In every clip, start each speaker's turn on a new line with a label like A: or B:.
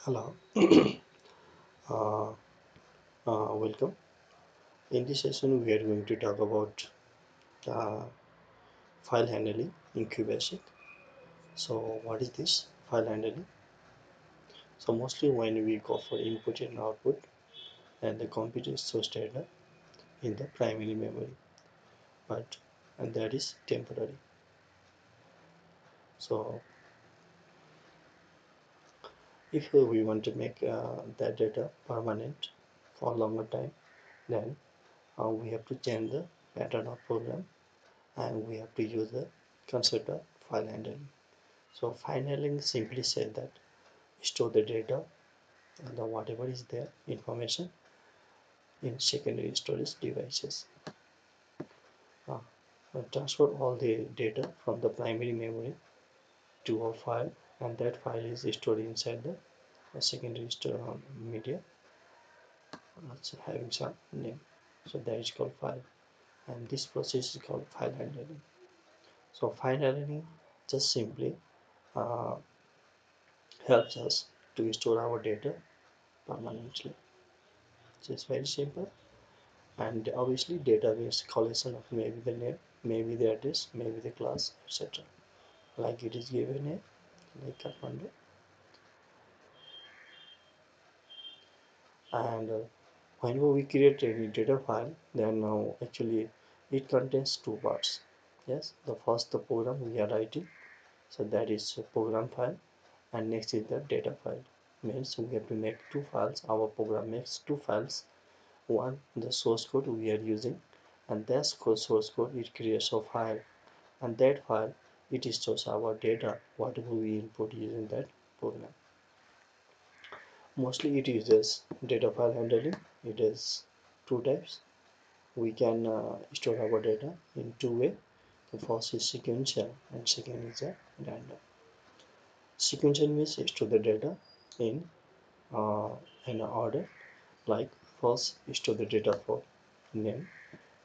A: Hello, uh, welcome. In this session, we are going to talk about uh, file handling in QBasic. So, what is this file handling? So, mostly when we go for input and output, and the computer stores data in the primary memory, but and that is temporary. So, if we want to make that data permanent for a longer time, then we have to change the pattern of program, and we have to use the concept of file handling. So file handling simply said that store the data and the whatever is there information in secondary storage devices. Uh, Transfer all the data from the primary memory to a file, and that file is stored inside the secondary store media. It's having some name, so that is called file, and this process is called file handling. So file handling just simply uh, helps us to store our data permanently. So it's very simple, and obviously data is collection of maybe the name, maybe the address, maybe the class, etc. Like it is given here, like Kathmandu. And whenever we create any data file, then now actually it contains two parts. Yes, the first the program we are writing, so that is a program file, and next is the data file. Means we have to make two files. Our program makes two files. One the source code we are using, and that source code it creates a file, and that file it stores our data whatever we input using that program. Mostly it uses data file handling. It is two types. We can store our data in two ways. The first is sequential and second is a random. Sequential means store the data in uh, an order, like first store the data for name,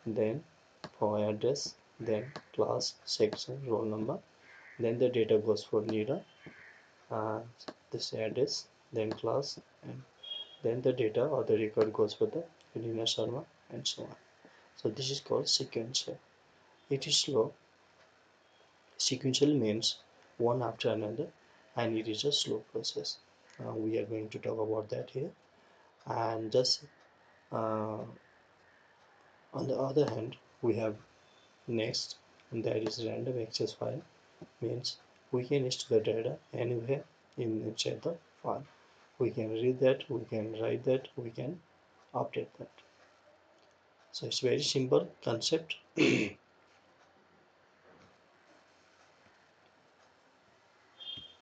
A: then for address, then class, section, roll number, then the data goes for leader, uh, this address, then class, and then the data or the record goes for the Lina Sharma, and so on. So this is called sequential. It is slow. Sequential means one after another, and it is a slow process. We are going to talk about that here. And just on the other hand, we have next, and that is random access file. Means we can store the data anywhere inside the file. We can read that, we can write that, we can update that. So it's very simple concept.